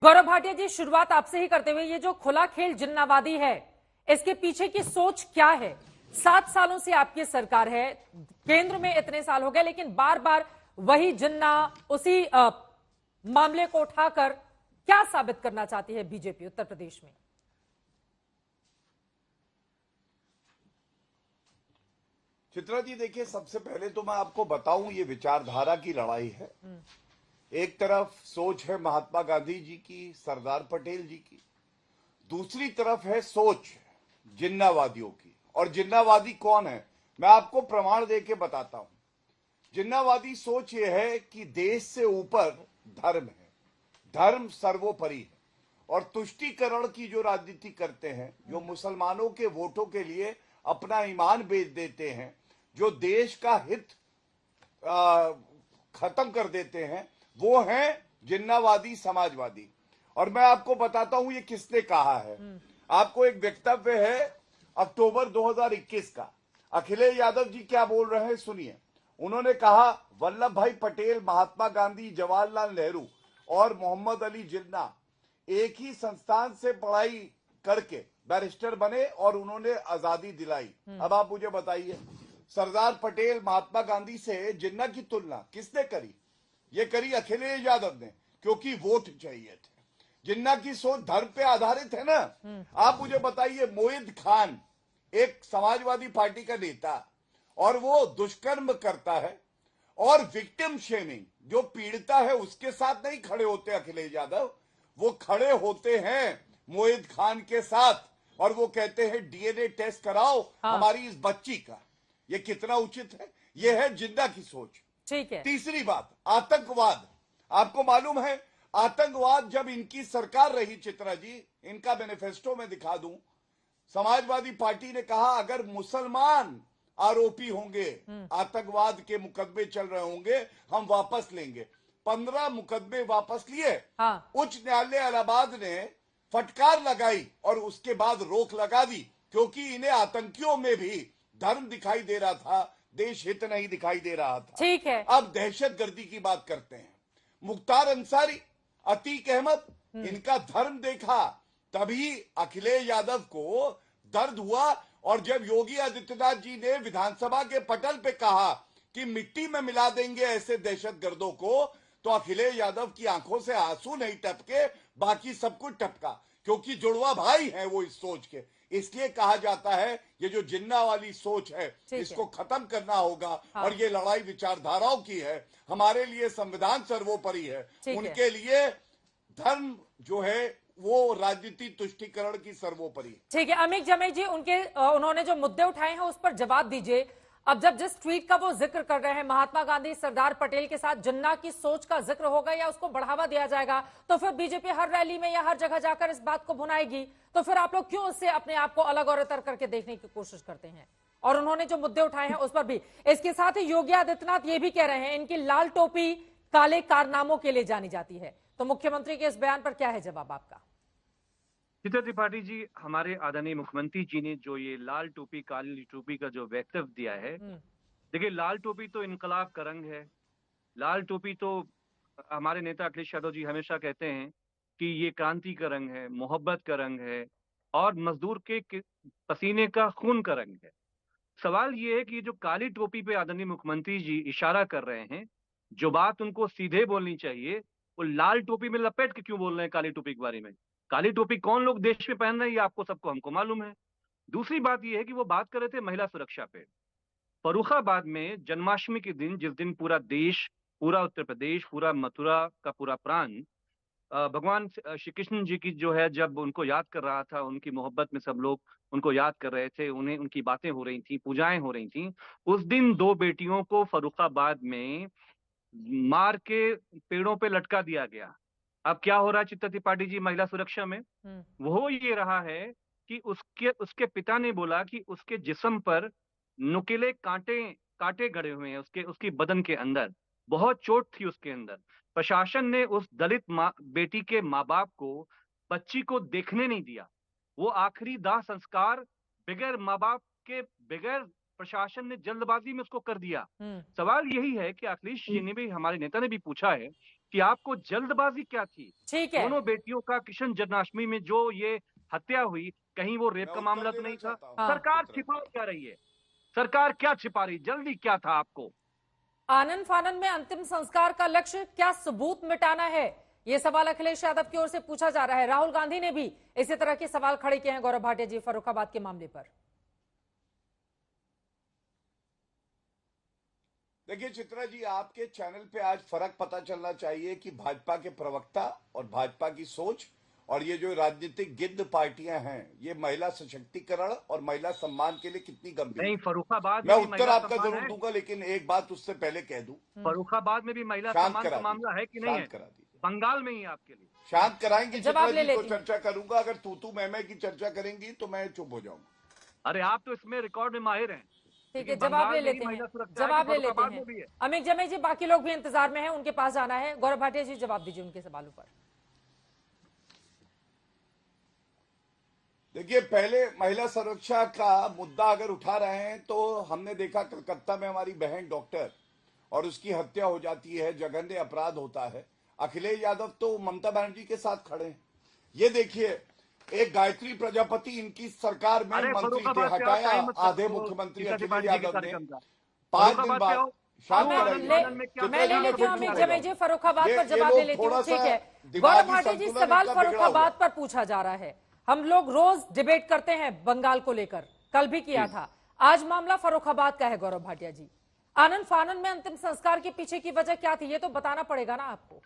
गौरव भाटिया जी, शुरुआत आपसे ही करते हुए, ये जो खुला खेल जिन्नावादी है, इसके पीछे की सोच क्या है? 7 सालों से आपकी सरकार है, केंद्र में इतने साल हो गए, लेकिन बार बार वही जिन्ना, उसी मामले को उठाकर क्या साबित करना चाहती है बीजेपी उत्तर प्रदेश में? चित्रा जी, देखिए, सबसे पहले तो मैं आपको बताऊं, ये विचारधारा की लड़ाई है। एक तरफ सोच है महात्मा गांधी जी की, सरदार पटेल जी की। दूसरी तरफ है सोच जिन्नावादियों की। और जिन्नावादी कौन है, मैं आपको प्रमाण देके बताता हूं। जिन्नावादी सोच ये है कि देश से ऊपर धर्म है, धर्म सर्वोपरि है। और तुष्टीकरण की जो राजनीति करते हैं, जो मुसलमानों के वोटों के लिए अपना ईमान बेच देते हैं, जो देश का हित खत्म कर देते हैं, वो हैं जिन्नावादी समाजवादी। और मैं आपको बताता हूं ये किसने कहा है। आपको एक वक्तव्य है अक्टूबर 2021 का। अखिलेश यादव जी क्या बोल रहे हैं, सुनिए। उन्होंने कहा, वल्लभ भाई पटेल, महात्मा गांधी, जवाहरलाल नेहरू और मोहम्मद अली जिन्ना एक ही संस्थान से पढ़ाई करके बैरिस्टर बने और उन्होंने आजादी दिलाई। अब आप मुझे बताइए, सरदार पटेल, महात्मा गांधी से जिन्ना की तुलना किसने करी? ये करी अखिलेश यादव ने, क्योंकि वोट चाहिए थे। जिन्ना की सोच धर्म पे आधारित है ना। आप मुझे बताइए, मोहित खान एक समाजवादी पार्टी का नेता, और वो दुष्कर्म करता है, और विक्टिम शेमिंग, जो पीड़िता है उसके साथ नहीं खड़े होते अखिलेश यादव, वो खड़े होते हैं मोहित खान के साथ, और वो कहते हैं डीएनए टेस्ट कराओ हमारी इस बच्ची का। ये कितना उचित है? ये है जिन्ना की सोच। ठीक है। तीसरी बात, आतंकवाद। आपको मालूम है, आतंकवाद जब इनकी सरकार रही, चित्रा जी, इनका मैनिफेस्टो में दिखा दूं, समाजवादी पार्टी ने कहा अगर मुसलमान आरोपी होंगे, आतंकवाद के मुकदमे चल रहे होंगे, हम वापस लेंगे। 15 मुकदमे वापस लिए। हाँ। उच्च न्यायालय इलाहाबाद ने फटकार लगाई और उसके बाद रोक लगा दी, क्योंकि इन्हें आतंकियों में भी धर्म दिखाई दे रहा था, देश हित नहीं दिखाई दे रहा था। ठीक है। अब दहशतगर्दी की बात करते हैं। मुख्तार अंसारी, अतीक अहमद, इनका धर्म देखा तभी अखिलेश यादव को दर्द हुआ। और जब योगी आदित्यनाथ जी ने विधानसभा के पटल पे कहा कि मिट्टी में मिला देंगे ऐसे दहशतगर्दों को, तो अखिलेश यादव की आंखों से आंसू नहीं टपके, बाकी सब कुछ टपका, क्योंकि जुड़वा भाई हैं वो इस सोच के। इसलिए कहा जाता है ये जो जिन्ना वाली सोच है, इसको खत्म करना होगा। हाँ। और ये लड़ाई विचारधाराओं की है। हमारे लिए संविधान सर्वोपरि है, उनके लिए धर्म जो है वो राजनीति तुष्टीकरण की सर्वोपरि। ठीक है, अमित जमेई जी, उन्होंने जो मुद्दे उठाए हैं उस पर जवाब दीजिए। अब जब जिस ट्वीट का वो जिक्र कर रहे हैं, महात्मा गांधी, सरदार पटेल के साथ जिन्ना की सोच का जिक्र होगा या उसको बढ़ावा दिया जाएगा, तो फिर बीजेपी हर रैली में या हर जगह जाकर इस बात को भुनाएगी। तो फिर आप लोग क्यों उससे अपने आप को अलग और इतर करके देखने की कोशिश करते हैं? और उन्होंने जो मुद्दे उठाए हैं उस पर भी। इसके साथ ही योगी आदित्यनाथ ये भी कह रहे हैं इनकी लाल टोपी काले कारनामों के लिए जानी जाती है। तो मुख्यमंत्री के इस बयान पर क्या है जवाब आपका? चित्रा त्रिपाठी जी, हमारे आदरणीय मुख्यमंत्री जी ने जो ये लाल टोपी काली टोपी का जो वक्तव्य दिया है, देखिए, लाल टोपी तो इनकलाब का रंग है। लाल टोपी तो हमारे नेता अखिलेश यादव जी हमेशा कहते हैं कि ये क्रांति का रंग है, मोहब्बत का रंग है और मजदूर के पसीने का खून का रंग है। सवाल ये है कि जो काली टोपी पे आदरणीय मुख्यमंत्री जी इशारा कर रहे हैं, जो बात उनको सीधे बोलनी चाहिए, वो लाल टोपी में लपेट के क्यों बोल रहे हैं काली टोपी के बारे में? काली टोपी कौन लोग देश में पहन रहे हैं ये आपको सबको हमको मालूम है। दूसरी बात यह है कि वो बात कर रहे थे महिला सुरक्षा पे। फर्रुखाबाद में जन्माष्टमी के दिन, जिस दिन पूरा देश, पूरा उत्तर प्रदेश, पूरा मथुरा का पूरा प्रांत भगवान श्री कृष्ण जी की जो है, जब उनको याद कर रहा था, उनकी मोहब्बत में सब लोग उनको याद कर रहे थे, उन्हें उनकी बातें हो रही थी, पूजाएं हो रही थी। उस दिन 2 बेटियों को फर्रुखाबाद में मार के पेड़ों पे लटका दिया गया। अब क्या हो रहा है चित्रा त्रिपाठी जी महिला सुरक्षा में? वो ये रहा है कि उसके उसके पिता ने बोला कि उसके जिस्म पर नुकीले कांटे कांटे गड़े हुए हैं, उसके उसकी बदन के अंदर बहुत चोट थी उसके अंदर। प्रशासन ने उस दलित बेटी के माँ बाप को, बच्ची को देखने नहीं दिया। वो आखिरी दाह संस्कार बगैर माँ बाप के, बगैर प्रशासन ने जल्दबाजी में उसको कर दिया। सवाल यही है कि अखिलेश जी ने भी, हमारे नेता ने भी पूछा है कि आपको जल्दबाजी क्या थी। ठीक है। दोनों बेटियों का किशन जन्माष्टमी में जो ये हत्या हुई, कहीं वो रेप मैं का उत्तर मामला तो देना नहीं था? चाहता हूं। हाँ। सरकार चित्रा। छिपा क्या रही है? सरकार क्या छिपा रही? जल्दी क्या था आपको? आनन फानन में अंतिम संस्कार का लक्ष्य क्या सबूत मिटाना है? यह सवाल अखिलेश यादव की ओर से पूछा जा रहा है। राहुल गांधी ने भी इसी तरह के सवाल खड़े किए हैं गौरव भाटिया जी फर्रुखाबाद के मामले पर। देखिए चित्रा जी, आपके चैनल पे आज फर्क पता चलना चाहिए कि भाजपा के प्रवक्ता और भाजपा की सोच और ये जो राजनीतिक गिद्ध पार्टियां हैं, ये महिला सशक्तिकरण और महिला सम्मान के लिए कितनी गंभीर नहीं, है। फर्रुखाबाद मैं में भी उत्तर महिला आपका सम्मान जरूर है। दूंगा, लेकिन एक बात उससे पहले कह दूं। फर्रुखाबाद में भी महिला शांत सम्मान करा का मामला है कि दीजिए, नहीं है? शांत करा दीजिए। बंगाल में ही आपके लिए शांत कराएंगी जवाब चित्रा ले जी तो लेती हूं। चर्चा करूंगा, अगर तू मैं की चर्चा करेंगी तो मैं चुप हो जाऊंगा। अरे आप तो इसमें रिकॉर्ड में माहिर हैं। ठीक है, लेकिन जवाब बंगाल ले में ही लेते हैं। महिला सुरक्षा है कि जवाब ले लेते फर्रुखाबाद हैं। में भी है? अमित जमे जी, बाकी लोग भी इंतजार में हैं, उनके पास जाना है। गौरव भाटिया जी जवाब दीजिए उनके सवालों पर। देखिए, पहले महिला सुरक्षा का मुद्दा अगर उठा रहे हैं तो हमने देखा कलकत्ता में हमारी बहन डॉक्टर और उसकी हत्या हो जाती है, जघन्य अपराध होता है। अखिलेश यादव तो ममता बनर्जी के साथ खड़े हैं। ये देखिए, एक गायत्री प्रजापति इनकी सरकार में अरे मंत्री थे, फर्रुखाबाद से हटाया टाइम मत आधे करो मुख्यमंत्री सीता अखिलेश त्रिपाठी जी के यादव ने। कार्यक्रम का। 5 दिन फर्रुखाबाद बाद से आओ। शांत मैं कराइए। मैं ले लेती हूँ अमित जमे जी फर्रुखाबाद पर ये जवाब ले लोग लेती हूँ। थोड़ा ठीक सा है, दिमागी गौरव भाटिया जी संतुलन सवाल इनका बिगड़ा हुआ फर्रुखाबाद है। पर पूछा जा रहा है। हम लोग रोज डिबेट करते हैं बंगाल को लेकर, कल भी किया था। आज मामला फर्रुखाबाद का है गौरव भाटिया जी। आनंद फानन में अंतिम संस्कार के पीछे की वजह क्या थी, ये तो बताना पड़ेगा ना आपको।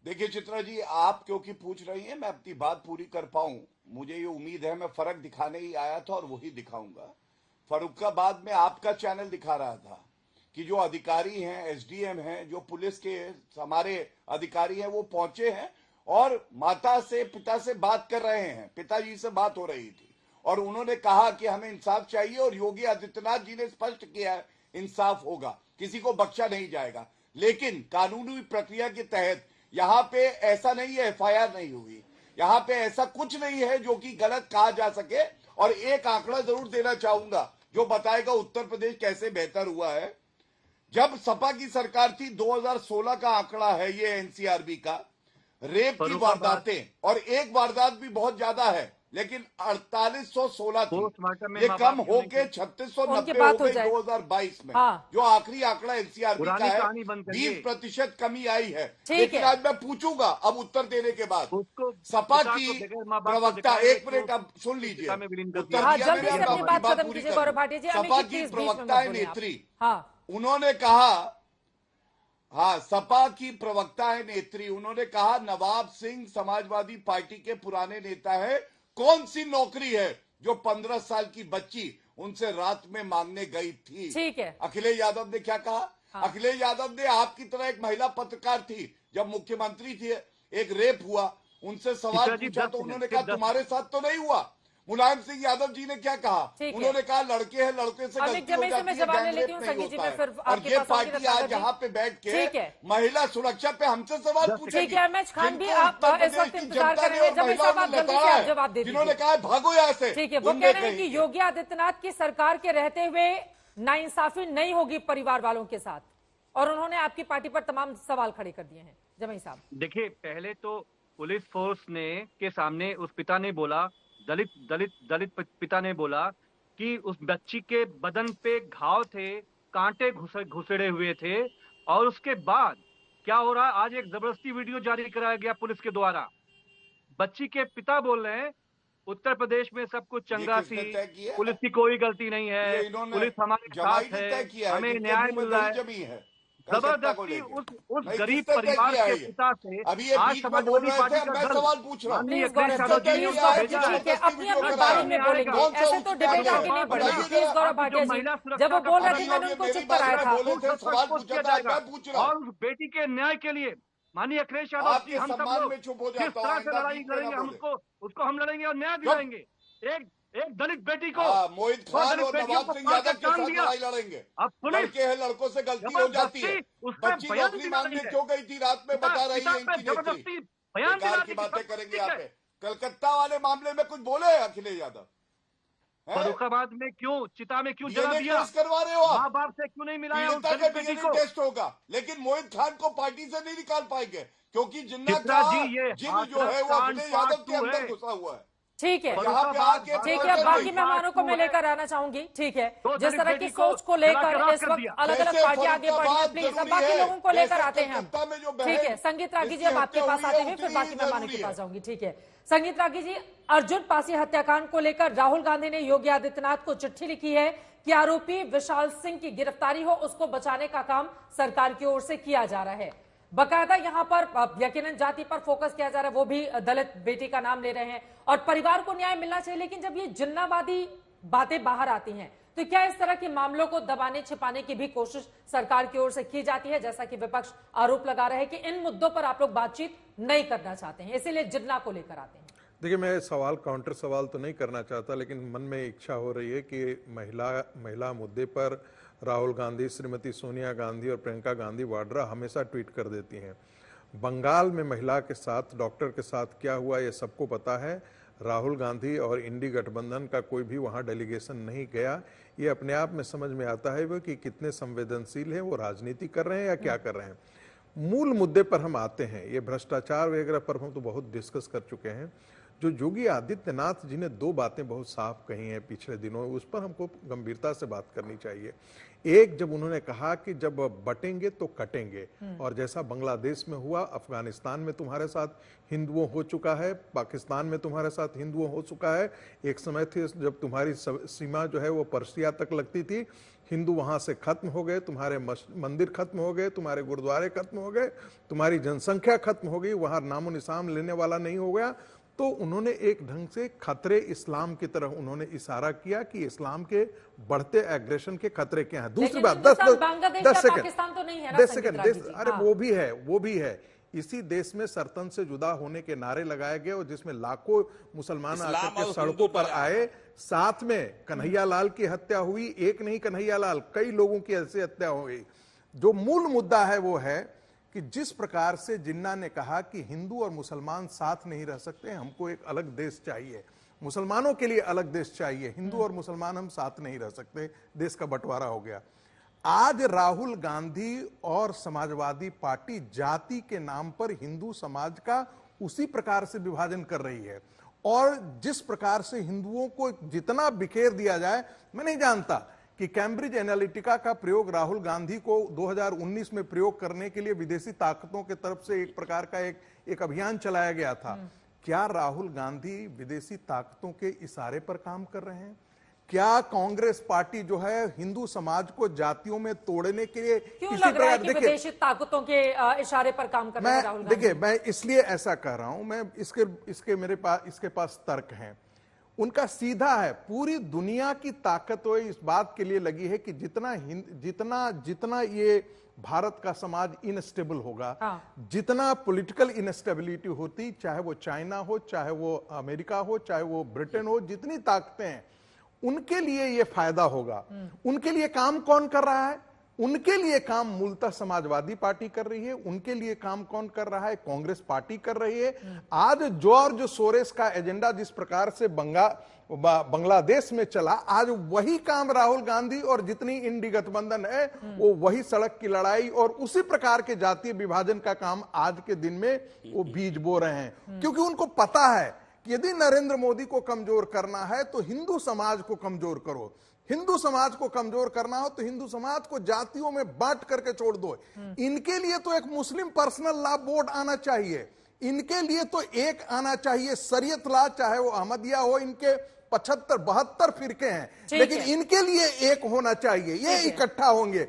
देखिए चित्रा जी, आप क्योंकि पूछ रही हैं, मैं अपनी बात पूरी कर पाऊं, मुझे ये उम्मीद है। मैं फर्क दिखाने ही आया था और वही दिखाऊंगा। फर्रुखाबाद में आपका चैनल दिखा रहा था कि जो अधिकारी हैं, एसडीएम हैं, जो पुलिस के हमारे अधिकारी हैं, वो पहुंचे हैं और माता से, पिता से बात कर रहे हैं। पिताजी से बात हो रही थी और उन्होंने कहा कि हमें इंसाफ चाहिए और योगी आदित्यनाथ जी ने स्पष्ट किया है इंसाफ होगा, किसी को बख्शा नहीं जाएगा। लेकिन कानूनी प्रक्रिया के तहत यहां पे ऐसा नहीं है, एफआईआर नहीं हुई, यहां पे ऐसा कुछ नहीं है जो कि गलत कहा जा सके। और एक आंकड़ा जरूर देना चाहूंगा जो बताएगा उत्तर प्रदेश कैसे बेहतर हुआ है। जब सपा की सरकार थी, 2016 का आंकड़ा है ये एनसीआरबी का, रेप की वारदातें, और एक वारदात भी बहुत ज्यादा है लेकिन 4816 थी, पोस्टमार्टम में ये माँ कम बाप क्यों होके नहीं थे? 3690 बात हो हो गई जाए। 2022 में। हाँ। जो आखिरी आंकड़ा एनसीआरबी का पुरानी है, कहानी बंद करिए। 20% कमी आई है। ठीक लेकिन है। आज मैं पूछूंगा अब उत्तर देने के बाद, उसको सपा पिता की को बगैर माँ बाप को प्रवक्ता, दिखाए एक मिनट तो अब सुन लीजिए, पिता में विलीन कर उत्तर दिया। हाँ, दिया जल्दी मैंने, से अब अपनी अपनी बात बात खत्म पूरी कीजिए कर गौरव लूं। भाटिया जी। सपा अमित जी, की प्लीज बीच में प्रवक्ता मत है बोलिए आप। नेत्री, हाँ, उन्होंने कहा, हाँ, सपा की प्रवक्ता है नेत्री, उन्होंने कहा नवाब सिंह समाजवादी पार्टी के पुराने नेता है, कौन सी नौकरी है जो 15 साल की बच्ची उनसे रात में मांगने गई थी। ठीक है। अखिलेश यादव ने क्या कहा? हाँ। अखिलेश यादव ने आपकी तरह एक महिला पत्रकार थी, जब मुख्यमंत्री थी, एक रेप हुआ, उनसे सवाल चित्रा जी, पूछा 10 तो सेकंड, उन्होंने सिर्फ कहा 10 तुम्हारे साथ तो नहीं हुआ। मुलायम सिंह यादव जी ने क्या कहा? ठीक है। उन्होंने कहा लड़के हैं, लड़के से अमित गलती हो जमे से जाती मैं है, जवाब ले गैंग लेती रेप हूँ। नहीं संगीत जी, होता मैं फिर है। और आपके ये पास आऊंगी पार्टी रत्नाकर आज जी। यहाँ पे बैठ के ठीक है। महिला सुरक्षा पे हमसे सवाल ठीक पूछेगी, है, अहमद खान भी जिनको आप उत्तर इस वक्त प्रदेश की इंतजार जनता कर ने रहे हैं। और जब महिलाओं साहब आप ने जल्दी से लताड़ा आप है, जवाब दे जिन्होंने दीजिए। कहा है भागो यहाँ से। ठीक है, वो गुंडे कह रहे हैं कि कहीं के। योगी आदित्यनाथ की सरकार के रहते हुए नाइंसाफी नहीं होगी परिवार वालों के साथ, और उन्होंने आपकी पार्टी पर तमाम सवाल खड़े कर दिए हैं। जमई साहब, देखिए, पहले तो पुलिस फोर्स ने के सामने उस पिता ने बोला, दलित पिता ने बोला कि उस बच्ची के बदन पे घाव थे, कांटे घुसड़े हुए थे। और उसके बाद क्या हो रहा है, आज एक जबरदस्ती वीडियो जारी कराया गया पुलिस के द्वारा। बच्ची के पिता बोल रहे हैं उत्तर प्रदेश में सब कुछ ये चंगा किसने थी, तय किया है? पुलिस की कोई गलती नहीं ये है, इन्होंने पुलिस हमारे जमाई साथ ने है, तय किया है, हमें जिनके न्याय मुंह में मिल रहा दही है। जमी है कलकत्ता को जबरदस्ती लेकर। उस नहीं, गरीब किसने तय परिवार किया के है ये? पिता से अभी ये आज बीच में बोल समाजवादी रहे थे पार्टी और का मैं दल सवाल पूछ रहा हूँ। माननीय प्लीज अखिलेश गौरव यादव जी, जी ने प्लीज किया है उनको गौरव कि जी, भेजा है। ठीक है, जबरदस्ती अपनी वीडियो अपनी करा बारी है। में बोलेंगे, कौन सा ऐसे उच्च तो डिबेट न्यायालय? आगे नहीं बढ़ेगी। बताइए प्लीज जरा। गौरव भाटिया जो जी, महिला जब वो सुरक्षा बोल का रहे थे अभी मैंने ये उनको मेरी चुप बात कराया में था। बोले थे, सवाल पूछा था, जाएगा। मैं पूछ रहा और हूँ। उस बेटी के न्याय के लिए माननीय अखिलेश यादव जी, आपके हम सब सम्मान लोग में चुप हो किस जाता हूँ, तरह से आइंदा लड़ाई बीच में ना लड़ेंगे, हम बोले। उसको हम लड़ेंगे और न्याय चुप। दिलाएंगे। एक दलित बेटी को, हाँ, मोहित दो खान दलित और बेटियों नवाब को सिंह मार यादव के के टांग साथ दिया। लड़ाई लड़ेंगे। अब पुलिस लड़के हैं, लड़कों से गलती हो जाती है। जबरदस्ती उस पर बच्ची बयान नौकरी दिला मांगने रही है। क्यों गई थी रात में, बता रही है पिता पे इनकी नेत्री। जबरदस्ती बयान दिला बेकार रही की है कि बातें सब करेंगे ठीक यहाँ है। पे। कलकत्ता वाले मामले में कुछ बोले अखिलेश यादव? फर्रुखाबाद में क्यों, चिता में क्यों जला डीएनए दिया? टेस्ट करवा रहे हो आप? माँ बाप से क्यों नहीं मिलाया उस पीड़िता का दलित बेटी डीएनए को? टेस्ट होगा, लेकिन मोहित खान को पार्टी से नहीं निकाल पाएंगे, क्योंकि जिन्ना चित्रा का जी, ये जिन जो है वो हाथरस अखिलेश कांड यादव के part 2 अंदर है। घुसा हुआ है। ठीक है, यहाँ पे आके ठीक है। बाकी नहीं। मेहमानों को मैं लेकर आना चाहूंगी। ठीक है, तो जिस दलित तरह की बेटी सोच को को जला के लेकर राख इस कर वक्त दिया। अलग अलग जैसे पार्टियां आगे बढ़ रही है, फर्रुखाबाद प्लीज अब जरूरी बाकी है, लोगों को लेकर जैसे आते हैं हम। कलकत्ता में जो बहन ठीक है, संगीत रागी जी, जिसकी अब आपके हत्या पास हुई आते है, हैं, फिर उतनी बाकी ही मेहमानों जरूरी के है। पास जाऊंगी। ठीक है, संगीत रागी जी, अर्जुन पासी हत्याकांड को लेकर राहुल गांधी ने योगी आदित्यनाथ को चिट्ठी लिखी है कि आरोपी विशाल सिंह की गिरफ्तारी हो, उसको बचाने का काम सरकार की ओर से किया जा रहा है। बकायदा यहाँ पर यकीनन जाति पर फोकस किया जा रहा है, वो भी दलित बेटी का नाम ले रहे हैं और परिवार को न्याय मिलना चाहिए। लेकिन जब ये जिन्नावादी बातें बाहर आती हैं तो क्या इस तरह के मामलों को दबाने छिपाने की भी कोशिश सरकार की ओर से की जाती है, जैसा कि विपक्ष आरोप लगा रहे हैं कि इन मुद्दों पर आप लोग बातचीत नहीं करना चाहते हैं, इसीलिए जिन्ना को लेकर आते हैं? देखिए, मैं सवाल काउंटर सवाल तो नहीं करना चाहता, लेकिन मन में इच्छा हो रही है कि महिला मुद्दे पर राहुल गांधी, श्रीमती सोनिया गांधी और प्रियंका गांधी वाड्रा हमेशा ट्वीट कर देती हैं। बंगाल में महिला के साथ, डॉक्टर के साथ क्या हुआ ये सबको पता है। राहुल गांधी और इंडी गठबंधन का कोई भी वहाँ डेलीगेशन नहीं गया। ये अपने आप में समझ में आता है वो कि कितने संवेदनशील हैं, वो राजनीति कर रहे हैं या क्या कर रहे हैं। मूल मुद्दे पर हम आते हैं, ये भ्रष्टाचार वगैरह पर हम तो बहुत डिस्कस कर चुके हैं। जो योगी आदित्यनाथ जी ने दो बातें बहुत साफ कही हैं पिछले दिनों, उस पर हमको गंभीरता से बात करनी चाहिए। एक, जब उन्होंने कहा कि जब बटेंगे तो कटेंगे, और जैसा बांग्लादेश में हुआ, अफगानिस्तान में तुम्हारे साथ हिंदुओं हो चुका है, पाकिस्तान में तुम्हारे साथ हिंदुओं हो चुका है। एक समय थे जब तुम्हारी सीमा जो है वो पर्सिया तक लगती थी, हिंदू वहां से खत्म हो गए, तुम्हारे मंदिर खत्म हो गए, तुम्हारे गुरुद्वारे खत्म हो गए, तुम्हारी जनसंख्या खत्म हो गई, वहां नामो निशान लेने वाला नहीं हो गया। तो उन्होंने एक ढंग से खतरे इस्लाम की तरफ उन्होंने इशारा किया कि इस्लाम के बढ़ते एग्रेशन के खतरे क्या हैं। दूसरी बात, 10 सेकंड, पाकिस्तान तो नहीं है ना 10 सेकंड, अरे हाँ। वो भी है। इसी देश में सरतन से जुदा होने के नारे लगाए गए और जिसमें लाखों मुसलमान आकर के सड़कों पर आए। साथ में कन्हैया लाल की हत्या हुई, एक नहीं कन्हैया लाल, कई लोगों की ऐसी हत्या हो गई। जो मूल मुद्दा है वो है कि जिस प्रकार से जिन्ना ने कहा कि हिंदू और मुसलमान साथ नहीं रह सकते, हमको एक अलग देश चाहिए, मुसलमानों के लिए अलग देश चाहिए, हिंदू और मुसलमान हम साथ नहीं रह सकते, देश का बंटवारा हो गया। आज राहुल गांधी और समाजवादी पार्टी जाति के नाम पर हिंदू समाज का उसी प्रकार से विभाजन कर रही है, और जिस प्रकार से हिंदुओं को जितना बिखेर दिया जाए, मैं नहीं जानता कि कैम्ब्रिज एनालिटिका का प्रयोग राहुल गांधी को 2019 में प्रयोग करने के लिए विदेशी ताकतों के तरफ से एक प्रकार का एक अभियान चलाया गया था। क्या राहुल गांधी विदेशी ताकतों के इशारे पर काम कर रहे हैं? क्या कांग्रेस पार्टी जो है हिंदू समाज को जातियों में तोड़ने के लिए क्यों लग रहा है कि विदेशी ताकतों के इशारे पर काम कर रहे हैं राहुल गांधी? देखिए, मैं इसलिए ऐसा कह रहा हूं, मैं इसके पास तर्क हैं। उनका सीधा है, पूरी दुनिया की ताकत वो इस बात के लिए लगी है कि जितना ये भारत का समाज इनस्टेबल होगा, जितना पॉलिटिकल इनस्टेबिलिटी होती, चाहे वो चाइना हो, चाहे वो अमेरिका हो, चाहे वो ब्रिटेन हो, जितनी ताकतें हैं, उनके लिए ये फायदा होगा। उनके लिए काम कौन कर रहा है? उनके लिए काम मूलतः समाजवादी पार्टी कर रही है। उनके लिए काम कौन कर रहा है? कांग्रेस पार्टी कर रही है। आज जॉर्ज सोरेस का एजेंडा जिस प्रकार से बांग्लादेश में चला, आज वही काम राहुल गांधी और जितनी इंडी गठबंधन है वो वही सड़क की लड़ाई और उसी प्रकार के जातीय विभाजन का काम आज के दिन में वो बीज बो रहे हैं। क्योंकि उनको पता है कि यदि नरेंद्र मोदी को कमजोर करना है तो हिंदू समाज को कमजोर करो, हिंदू समाज को कमजोर करना हो तो हिंदू समाज को जातियों में बांट करके छोड़ दो। इनके लिए तो एक मुस्लिम पर्सनल लॉ बोर्ड आना चाहिए, इनके लिए तो एक आना चाहिए शरीयत लॉ, चाहे वो अहमदिया हो, इनके 75-72 फिरके हैं, लेकिन इनके लिए एक होना चाहिए, ये इकट्ठा होंगे।